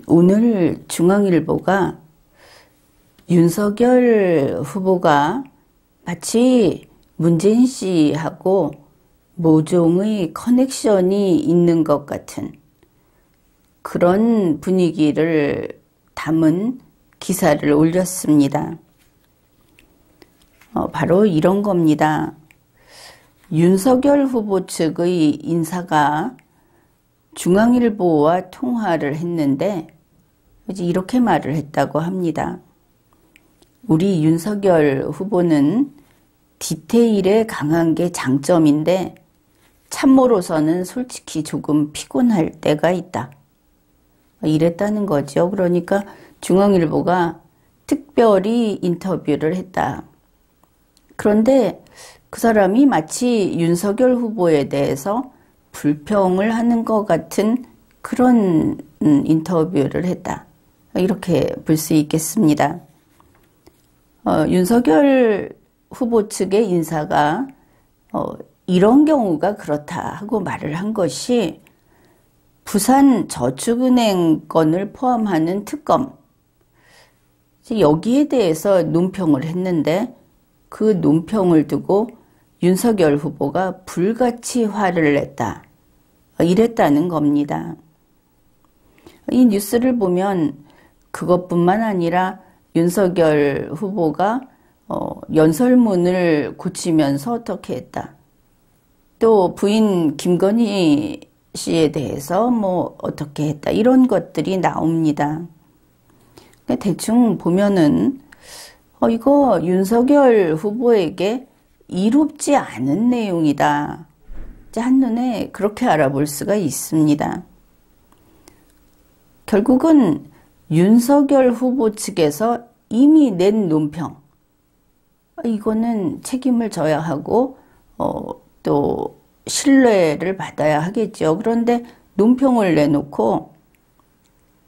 오늘 중앙일보가 윤석열 후보가 마치 문재인 씨하고 모종의 커넥션이 있는 것 같은 그런 분위기를 담은 기사를 올렸습니다. 바로 이런 겁니다. 윤석열 후보 측의 인사가 중앙일보와 통화를 했는데 이렇게 말을 했다고 합니다. 우리 윤석열 후보는 디테일에 강한 게 장점인데 참모로서는 솔직히 조금 피곤할 때가 있다. 이랬다는 거죠. 그러니까 중앙일보가 특별히 인터뷰를 했다. 그런데 그 사람이 마치 윤석열 후보에 대해서 불평을 하는 것 같은 그런 인터뷰를 했다. 이렇게 볼 수 있겠습니다. 윤석열 후보 측의 인사가 이런 경우가 그렇다 하고 말을 한 것이 부산저축은행 건을 포함하는 특검, 여기에 대해서 논평을 했는데 그 논평을 두고 윤석열 후보가 불같이 화를 냈다. 이랬다는 겁니다. 이 뉴스를 보면 그것뿐만 아니라 윤석열 후보가 연설문을 고치면서 어떻게 했다. 또 부인 김건희 씨에 대해서 어떻게 했다. 이런 것들이 나옵니다. 대충 보면은 이거 윤석열 후보에게 이롭지 않은 내용이다. 한눈에 그렇게 알아볼 수가 있습니다. 결국은 윤석열 후보 측에서 이미 낸 논평, 이거는 책임을 져야 하고 또 신뢰를 받아야 하겠죠. 그런데 논평을 내놓고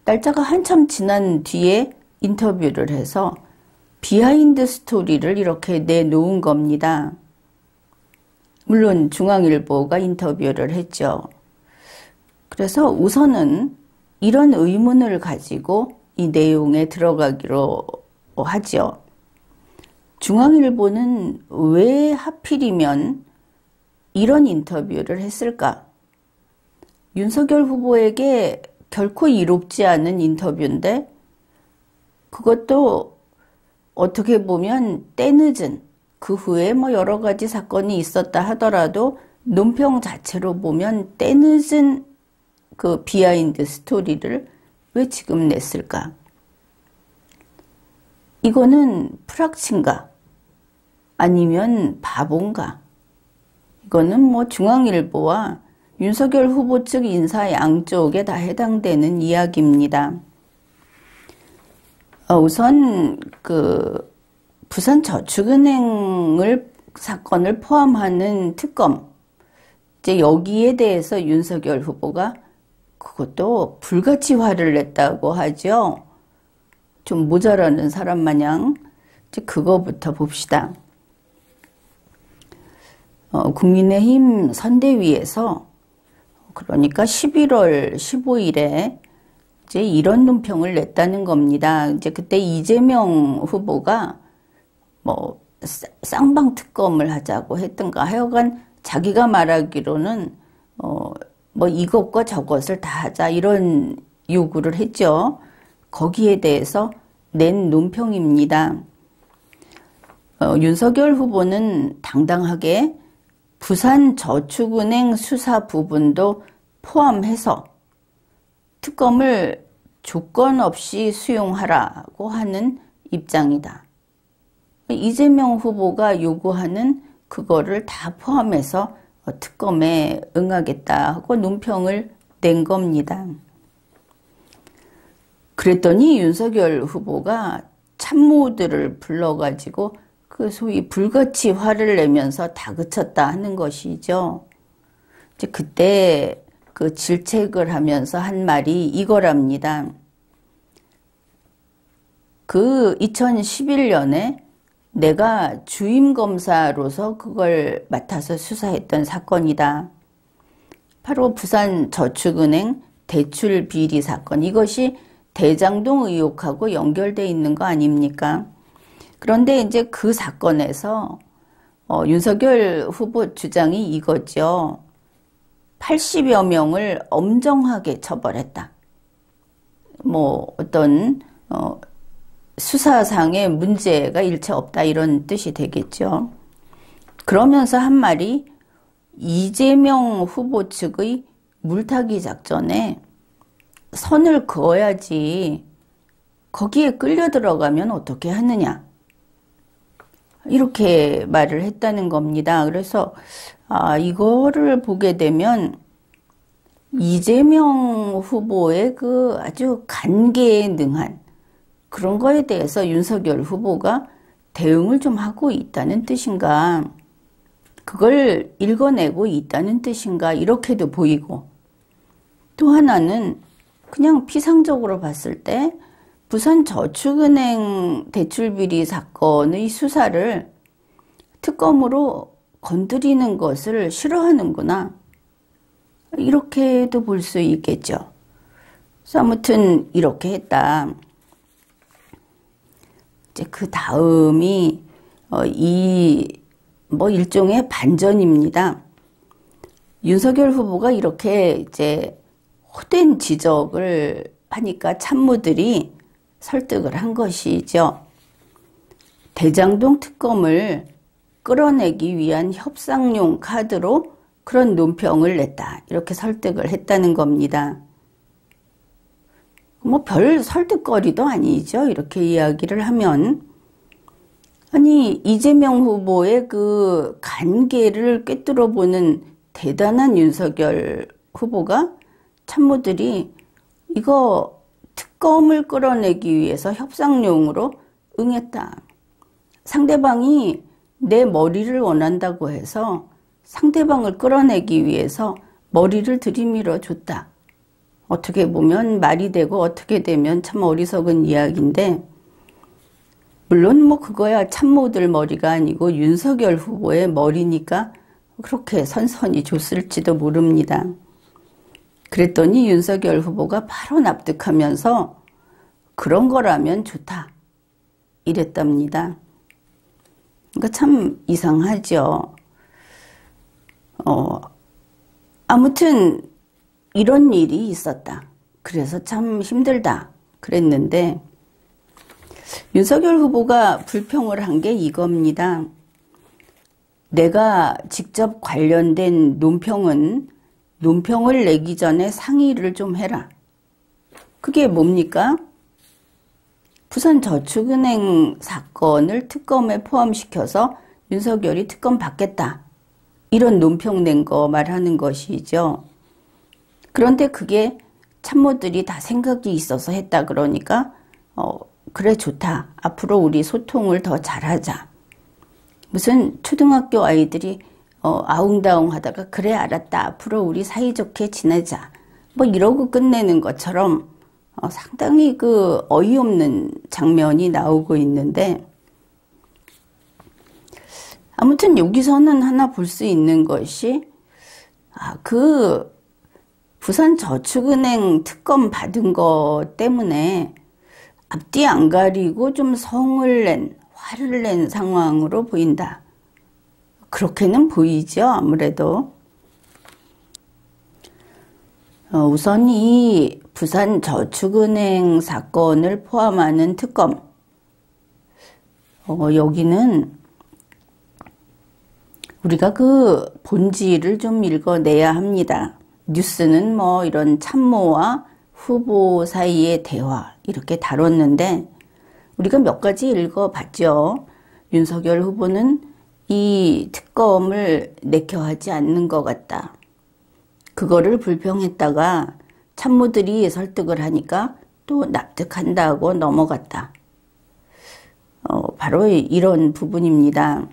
날짜가 한참 지난 뒤에 인터뷰를 해서 비하인드 스토리를 이렇게 내놓은 겁니다. 물론 중앙일보가 인터뷰를 했죠. 그래서 우선은 이런 의문을 가지고 이 내용에 들어가기로 하죠. 중앙일보는 왜 하필이면 이런 인터뷰를 했을까? 윤석열 후보에게 결코 이롭지 않은 인터뷰인데 그것도 어떻게 보면 때늦은, 그 후에 여러 가지 사건이 있었다 하더라도 논평 자체로 보면 때늦은 그 비하인드 스토리를 왜 지금 냈을까? 이거는 프락친가? 아니면 바본가? 이거는 중앙일보와 윤석열 후보 측 인사 양쪽에 다 해당되는 이야기입니다. 우선 부산저축은행을 사건을 포함하는 특검, 여기에 대해서 윤석열 후보가 그것도 불같이 화를 냈다고 하죠. 좀 모자라는 사람 마냥 그거부터 봅시다. 국민의힘 선대위에서 그러니까 11월 15일에 이런 논평을 냈다는 겁니다. 그때 이재명 후보가 쌍방 특검을 하자고 했던가 하여간 자기가 말하기로는 이것과 저것을 다 하자 이런 요구를 했죠. 거기에 대해서 낸 논평입니다. 윤석열 후보는 당당하게 부산저축은행 수사 부분도 포함해서 특검을 조건 없이 수용하라고 하는 입장이다. 이재명 후보가 요구하는 그거를 다 포함해서 특검에 응하겠다 하고 논평을 낸 겁니다. 그랬더니 윤석열 후보가 참모들을 불러가지고 그 소위 불같이 화를 내면서 다그쳤다 하는 것이죠. 그때 그 질책을 하면서 한 말이 이거랍니다. 그 2011년에 내가 주임검사로서 그걸 맡아서 수사했던 사건이다. 바로 부산저축은행 대출 비리 사건. 이것이 대장동 의혹하고 연결돼 있는 거 아닙니까? 그런데 이제 그 사건에서 윤석열 후보 주장이 이거죠. 80여 명을 엄정하게 처벌했다. 뭐 어떤 수사상의 문제가 일체 없다 이런 뜻이 되겠죠. 그러면서 한 말이 이재명 후보 측의 물타기 작전에 선을 그어야지 거기에 끌려 들어가면 어떻게 하느냐 이렇게 말을 했다는 겁니다. 그래서 이거를 보게 되면 이재명 후보의 그 아주 간계에 능한 그런 거에 대해서 윤석열 후보가 대응을 좀 하고 있다는 뜻인가, 그걸 읽어내고 있다는 뜻인가 이렇게도 보이고, 또 하나는 그냥 피상적으로 봤을 때 부산저축은행 대출비리 사건의 수사를 특검으로 건드리는 것을 싫어하는구나 이렇게도 볼 수 있겠죠. 그래서 아무튼 이렇게 했다. 이제 그 다음이 일종의 반전입니다. 윤석열 후보가 이렇게 이제 호된 지적을 하니까 참모들이 설득을 한 것이죠. 대장동 특검을 끌어내기 위한 협상용 카드로 그런 논평을 냈다. 이렇게 설득을 했다는 겁니다. 뭐 별 설득거리도 아니죠. 이렇게 이야기를 하면. 아니, 이재명 후보의 그 간계를 꿰뚫어 보는 대단한 윤석열 후보가 참모들이 이거 특검을 끌어내기 위해서 협상용으로 응했다. 상대방이 내 머리를 원한다고 해서 상대방을 끌어내기 위해서 머리를 들이밀어 줬다. 어떻게 보면 말이 되고 어떻게 되면 참 어리석은 이야기인데, 물론 뭐 그거야 참모들 머리가 아니고 윤석열 후보의 머리니까 그렇게 선선히 줬을지도 모릅니다. 그랬더니 윤석열 후보가 바로 납득하면서 그런 거라면 좋다 이랬답니다. 그러니까 참 이상하죠. 아무튼 이런 일이 있었다. 그래서 참 힘들다 그랬는데, 윤석열 후보가 불평을 한 게 이겁니다. 내가 직접 관련된 논평을 내기 전에 상의를 좀 해라. 그게 뭡니까? 부산저축은행 사건을 특검에 포함시켜서 윤석열이 특검 받겠다. 이런 논평 낸 거 말하는 것이죠. 그런데 그게 참모들이 다 생각이 있어서 했다 그러니까 그래 좋다. 앞으로 우리 소통을 더 잘하자. 무슨 초등학교 아이들이 아웅다웅 하다가 그래 알았다. 앞으로 우리 사이좋게 지내자. 뭐 이러고 끝내는 것처럼 상당히 그 어이없는 장면이 나오고 있는데, 아무튼 여기서는 하나 볼 수 있는 것이 그 부산저축은행 특검 받은 것 때문에 앞뒤 안 가리고 좀 화를 낸 상황으로 보인다. 그렇게는 보이죠. 아무래도. 우선 이 부산저축은행 사건을 포함하는 특검, 여기는 우리가 그 본질을 좀 읽어내야 합니다. 뉴스는 뭐 이런 참모와 후보 사이의 대화 이렇게 다뤘는데, 우리가 몇 가지 읽어봤죠. 윤석열 후보는 이 특검을 내켜하지 않는 것 같다. 그거를 불평했다가 참모들이 설득을 하니까 또 납득한다고 넘어갔다. 바로 이런 부분입니다.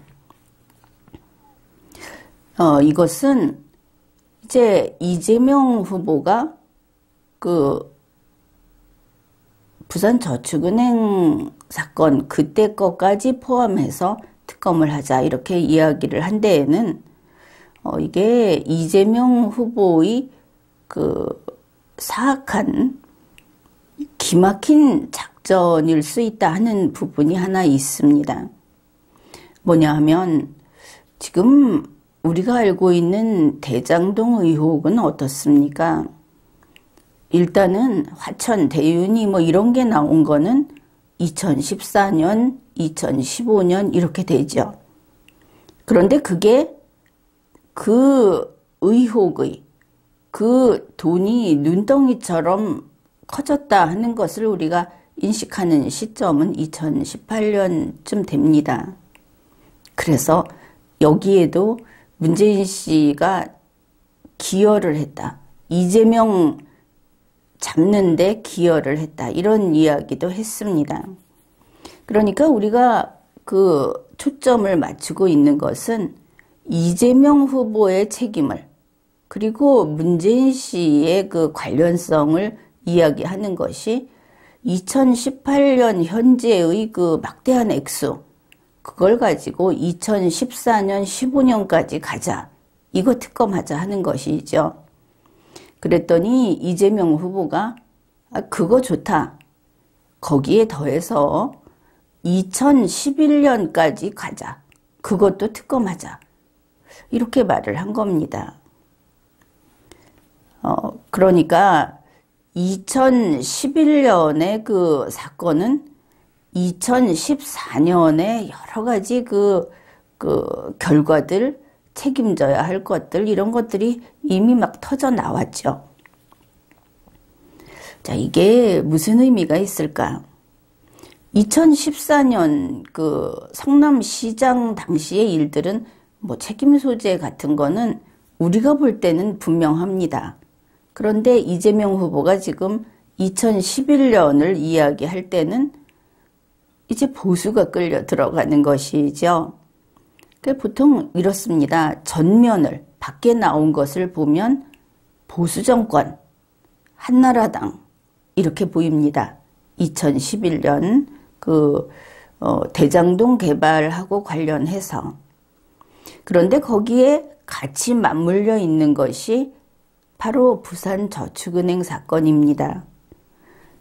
이것은 이제 이재명 후보가 그 부산저축은행 사건 그때 것까지 포함해서 특검을 하자 이렇게 이야기를 한 데에는 이게 이재명 후보의 그 사악한 기막힌 작전일 수 있다 하는 부분이 하나 있습니다. 뭐냐 하면 지금 우리가 알고 있는 대장동 의혹은 어떻습니까? 일단은 화천, 대윤이 뭐 이런 게 나온 거는 2014년, 2015년 이렇게 되죠. 그런데 그게 그 의혹의 그 돈이 눈덩이처럼 커졌다 하는 것을 우리가 인식하는 시점은 2018년쯤 됩니다. 그래서 여기에도 문재인 씨가 기여를 했다. 이재명 잡는데 기여를 했다. 이런 이야기도 했습니다. 그러니까 우리가 그 초점을 맞추고 있는 것은 이재명 후보의 책임을 그리고 문재인 씨의 그 관련성을 이야기하는 것이 2018년 현재의 그 막대한 액수 그걸 가지고 2014년 15년까지 가자. 이거 특검하자 하는 것이죠. 그랬더니 이재명 후보가 그거 좋다. 거기에 더해서 2011년까지 가자. 그것도 특검하자. 이렇게 말을 한 겁니다. 그러니까 2011년의 그 사건은 2014년에 여러 가지 그 결과들, 책임져야 할 것들, 이런 것들이 이미 막 터져 나왔죠. 자, 이게 무슨 의미가 있을까? 2014년 그 성남시장 당시의 일들은 뭐 책임 소재 같은 거는 우리가 볼 때는 분명합니다. 그런데 이재명 후보가 지금 2011년을 이야기할 때는 이제 보수가 끌려 들어가는 것이죠. 보통 이렇습니다. 전면을 밖에 나온 것을 보면 보수 정권, 한나라당 이렇게 보입니다. 2011년 대장동 개발하고 관련해서. 그런데 거기에 같이 맞물려 있는 것이 바로 부산저축은행 사건입니다.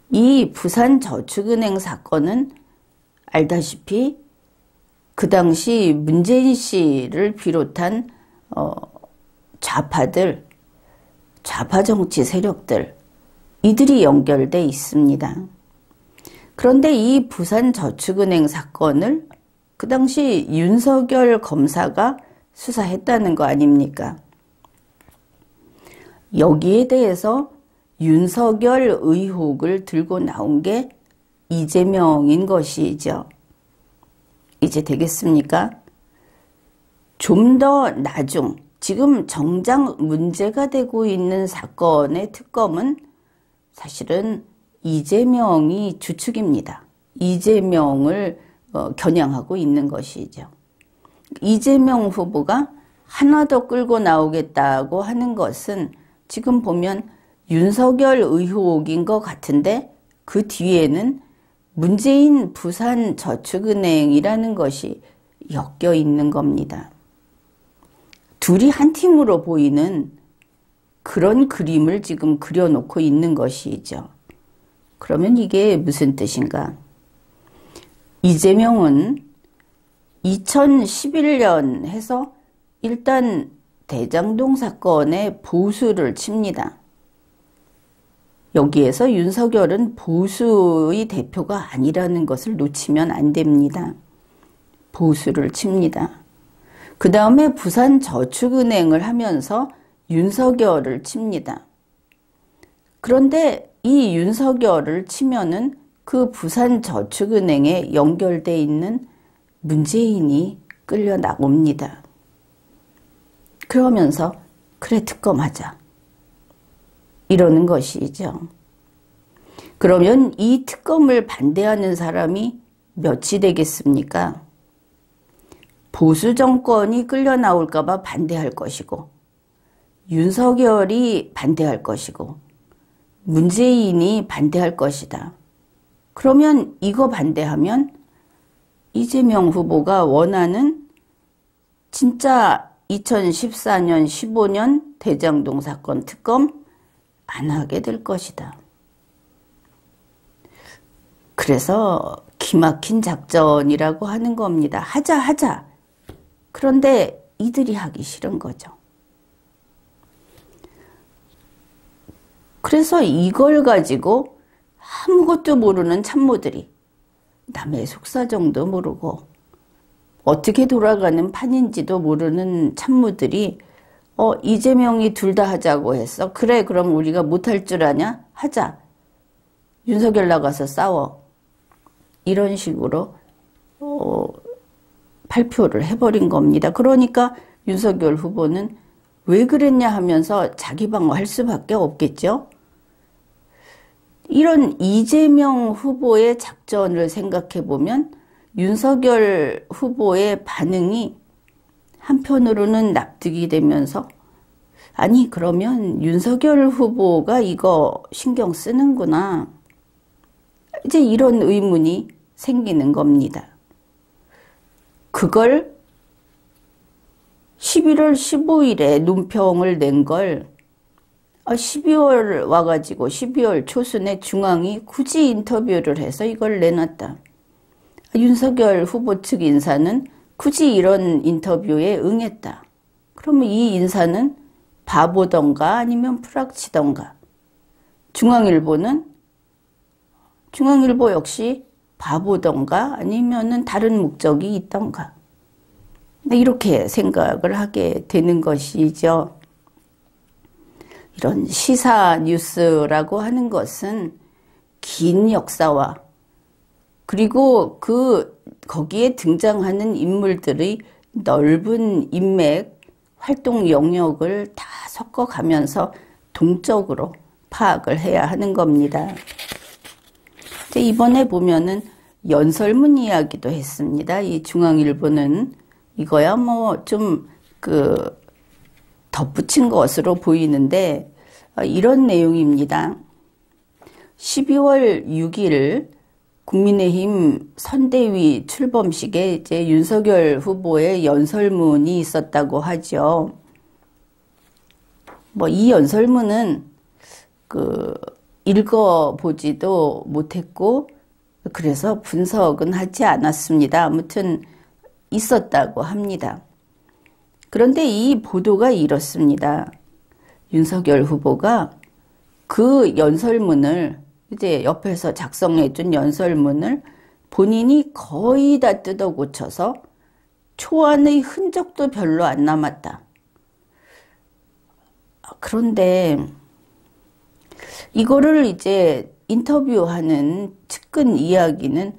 이 부산저축은행 사건은 알다시피 그 당시 문재인 씨를 비롯한 좌파들, 좌파 정치 세력들 이들이 연결돼 있습니다. 그런데 이 부산저축은행 사건을 그 당시 윤석열 검사가 수사했다는 거 아닙니까? 여기에 대해서 윤석열 의혹을 들고 나온 게 이재명인 것이죠. 이제 되겠습니까? 좀 더 나중, 지금 정작 문제가 되고 있는 사건의 특검은 사실은 이재명이 주축입니다. 이재명을 겨냥하고 있는 것이죠. 이재명 후보가 하나 더 끌고 나오겠다고 하는 것은 지금 보면 윤석열 의혹인 것 같은데 그 뒤에는 문재인 부산저축은행이라는 것이 엮여 있는 겁니다. 둘이 한 팀으로 보이는 그런 그림을 지금 그려놓고 있는 것이죠. 그러면 이게 무슨 뜻인가? 이재명은 2011년 해서 일단 대장동 사건에 보수를 칩니다. 여기에서 윤석열은 보수의 대표가 아니라는 것을 놓치면 안 됩니다. 보수를 칩니다. 그 다음에 부산저축은행을 하면서 윤석열을 칩니다. 그런데 이 윤석열을 치면은 그 부산저축은행에 연결돼 있는 문재인이 끌려 나옵니다. 그러면서 그래 특검하자. 이러는 것이죠. 그러면 이 특검을 반대하는 사람이 몇이 되겠습니까? 보수 정권이 끌려 나올까 봐 반대할 것이고 윤석열이 반대할 것이고 문재인이 반대할 것이다. 그러면 이거 반대하면 이재명 후보가 원하는 진짜 2014년 15년 대장동 사건 특검 안 하게 될 것이다. 그래서 기막힌 작전이라고 하는 겁니다. 하자. 그런데 이들이 하기 싫은 거죠. 그래서 이걸 가지고 아무것도 모르는 참모들이 남의 속사정도 모르고 어떻게 돌아가는 판인지도 모르는 참모들이 이재명이 둘 다 하자고 했어. 그래, 그럼 우리가 못할 줄 아냐? 하자. 윤석열 나가서 싸워. 이런 식으로 발표를 해버린 겁니다. 그러니까 윤석열 후보는 왜 그랬냐 하면서 자기 방어할 수밖에 없겠죠. 이런 이재명 후보의 작전을 생각해 보면 윤석열 후보의 반응이 한편으로는 납득이 되면서 아니 그러면 윤석열 후보가 이거 신경 쓰는구나. 이제 이런 의문이 생기는 겁니다. 그걸 11월 15일에 논평을 낸 걸 12월 와가지고 12월 초순에 중앙이 굳이 인터뷰를 해서 이걸 내놨다. 윤석열 후보 측 인사는 굳이 이런 인터뷰에 응했다. 그러면 이 인사는 바보던가 아니면 프락치던가. 중앙일보 역시 바보던가 아니면은 다른 목적이 있던가. 이렇게 생각을 하게 되는 것이죠. 이런 시사 뉴스라고 하는 것은 긴 역사와 그리고 거기에 등장하는 인물들의 넓은 인맥, 활동 영역을 다 섞어가면서 동적으로 파악을 해야 하는 겁니다. 이번에 보면은 연설문 이야기도 했습니다. 이 중앙일보는 이거야 좀 덧붙인 것으로 보이는데 이런 내용입니다. 12월 6일 국민의힘 선대위 출범식에 이제 윤석열 후보의 연설문이 있었다고 하죠. 이 연설문은 읽어보지도 못했고 그래서 분석은 하지 않았습니다. 아무튼 있었다고 합니다. 그런데 이 보도가 이렇습니다. 윤석열 후보가 그 연설문을 이제 옆에서 작성해준 연설문을 본인이 거의 다 뜯어 고쳐서 초안의 흔적도 별로 안 남았다. 그런데 이거를 이제 인터뷰하는 측근 이야기는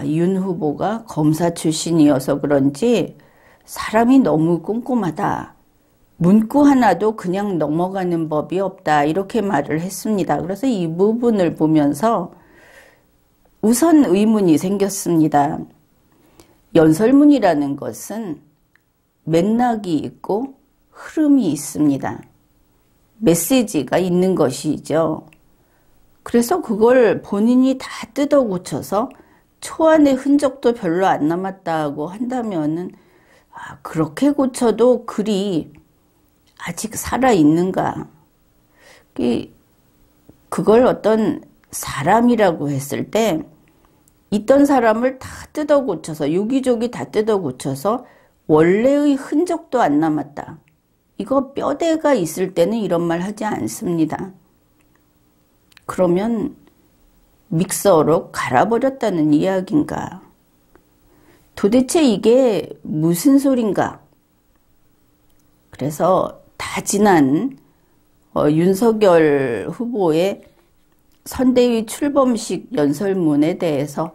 윤 후보가 검사 출신이어서 그런지 사람이 너무 꼼꼼하다. 문구 하나도 그냥 넘어가는 법이 없다. 이렇게 말을 했습니다. 그래서 이 부분을 보면서 우선 의문이 생겼습니다. 연설문이라는 것은 맥락이 있고 흐름이 있습니다. 메시지가 있는 것이죠. 그래서 그걸 본인이 다 뜯어 고쳐서 초안의 흔적도 별로 안 남았다고 한다면은 그렇게 고쳐도 글이 아직 살아있는가? 그걸 어떤 사람이라고 했을 때 있던 사람을 다 뜯어 고쳐서 여기저기 다 뜯어 고쳐서 원래의 흔적도 안 남았다. 이거 뼈대가 있을 때는 이런 말 하지 않습니다. 그러면 믹서로 갈아버렸다는 이야기인가? 도대체 이게 무슨 소린가? 그래서 다 지난 윤석열 후보의 선대위 출범식 연설문에 대해서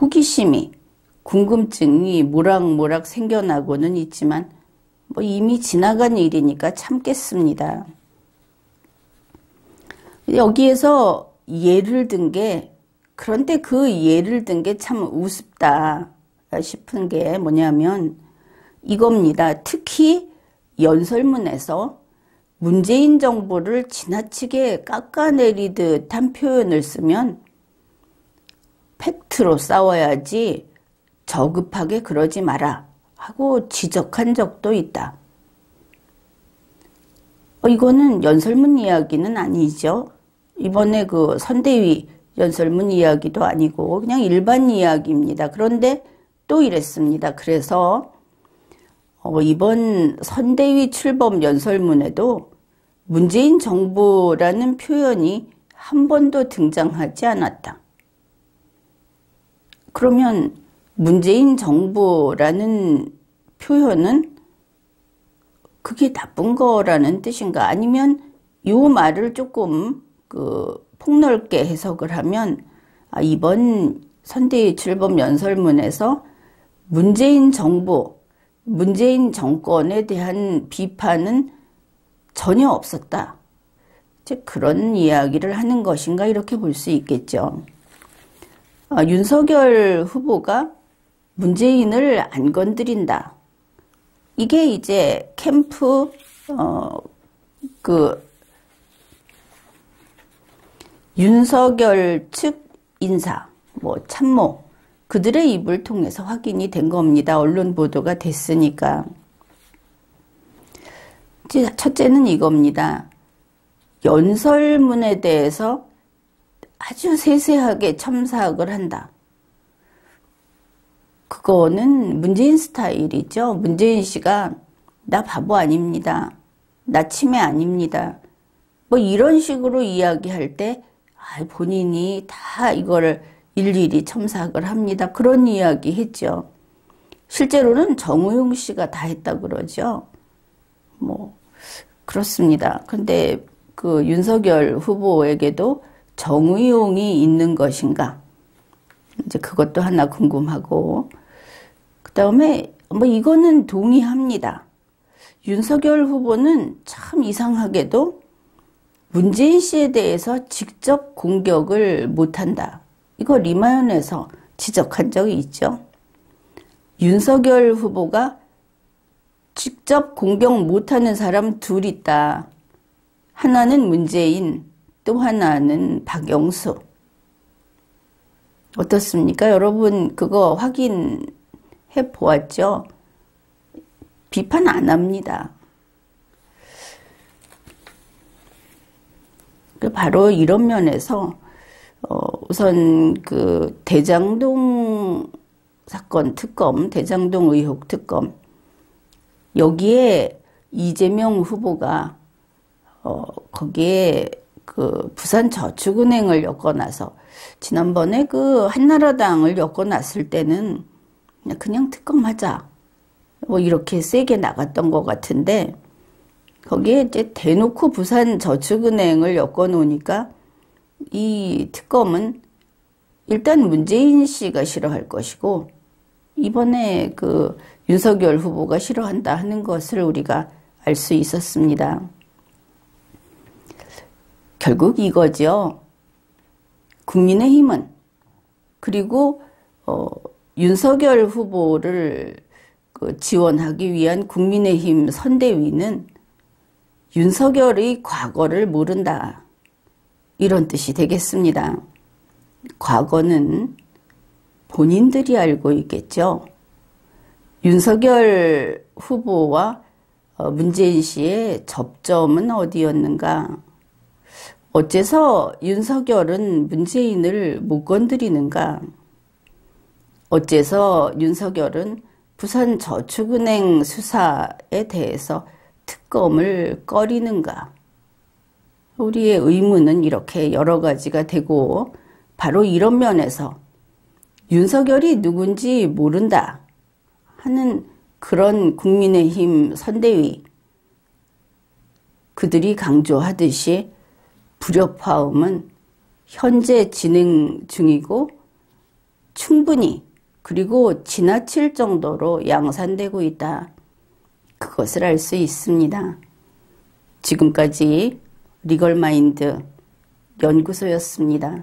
호기심이, 궁금증이 모락모락 생겨나고는 있지만 이미 지나간 일이니까 참겠습니다. 여기에서 예를 든 게, 그런데 그 예를 든 게 참 우습다 싶은 게 뭐냐면 이겁니다. 특히 연설문에서 문재인 정부를 지나치게 깎아내리듯 한 표현을 쓰면 팩트로 싸워야지 저급하게 그러지 마라 하고 지적한 적도 있다. 이거는 연설문 이야기는 아니죠. 이번에 선대위 연설문 이야기도 아니고 그냥 일반 이야기입니다. 그런데 또 이랬습니다. 그래서 이번 선대위 출범 연설문에도 문재인 정부라는 표현이 한 번도 등장하지 않았다. 그러면 문재인 정부라는 표현은 그게 나쁜 거라는 뜻인가? 아니면 이 말을 조금 폭넓게 해석을 하면 이번 선대위 출범 연설문에서 문재인 정부, 문재인 정권에 대한 비판은 전혀 없었다. 즉 그런 이야기를 하는 것인가 이렇게 볼 수 있겠죠. 윤석열 후보가 문재인을 안 건드린다. 이게 이제 캠프 윤석열 측 인사, 참모 그들의 입을 통해서 확인이 된 겁니다. 언론 보도가 됐으니까. 첫째는 이겁니다. 연설문에 대해서 아주 세세하게 첨삭을 한다. 그거는 문재인 스타일이죠. 문재인 씨가 나 바보 아닙니다. 나 치매 아닙니다. 이런 식으로 이야기할 때 본인이 다 이거를 일일이 첨삭을 합니다. 그런 이야기 했죠. 실제로는 정우용 씨가 다 했다 그러죠. 그렇습니다. 근데 윤석열 후보에게도 정우용이 있는 것인가? 이제 그것도 하나 궁금하고. 그 다음에 이거는 동의합니다. 윤석열 후보는 참 이상하게도 문재인 씨에 대해서 직접 공격을 못한다. 이거 리마연에서 지적한 적이 있죠. 윤석열 후보가 직접 공격 못하는 사람 둘 있다. 하나는 문재인, 또 하나는 박영수. 어떻습니까? 여러분 그거 확인해 보았죠? 비판 안 합니다. 바로 이런 면에서 우선 대장동 사건 특검, 대장동 의혹 특검 여기에 이재명 후보가 거기에 부산저축은행을 엮어놔서 지난번에 한나라당을 엮어놨을 때는 그냥 특검하자 이렇게 세게 나갔던 것 같은데 거기에 이제 대놓고 부산저축은행을 엮어놓으니까 이 특검은 일단 문재인 씨가 싫어할 것이고 이번에 윤석열 후보가 싫어한다 하는 것을 우리가 알 수 있었습니다. 결국 이거죠. 국민의힘은 그리고 윤석열 후보를 지원하기 위한 국민의힘 선대위는 윤석열의 과거를 모른다. 이런 뜻이 되겠습니다. 과거는 본인들이 알고 있겠죠. 윤석열 후보와 문재인 씨의 접점은 어디였는가? 어째서 윤석열은 문재인을 못 건드리는가? 어째서 윤석열은 부산저축은행 수사에 대해서 특검을 꺼리는가? 우리의 의문은 이렇게 여러 가지가 되고 바로 이런 면에서 윤석열이 누군지 모른다 하는 그런 국민의힘 선대위 그들이 강조하듯이 불협화음은 현재 진행 중이고 충분히 그리고 지나칠 정도로 양산되고 있다. 그것을 알 수 있습니다. 지금까지 리걸마인드 연구소였습니다.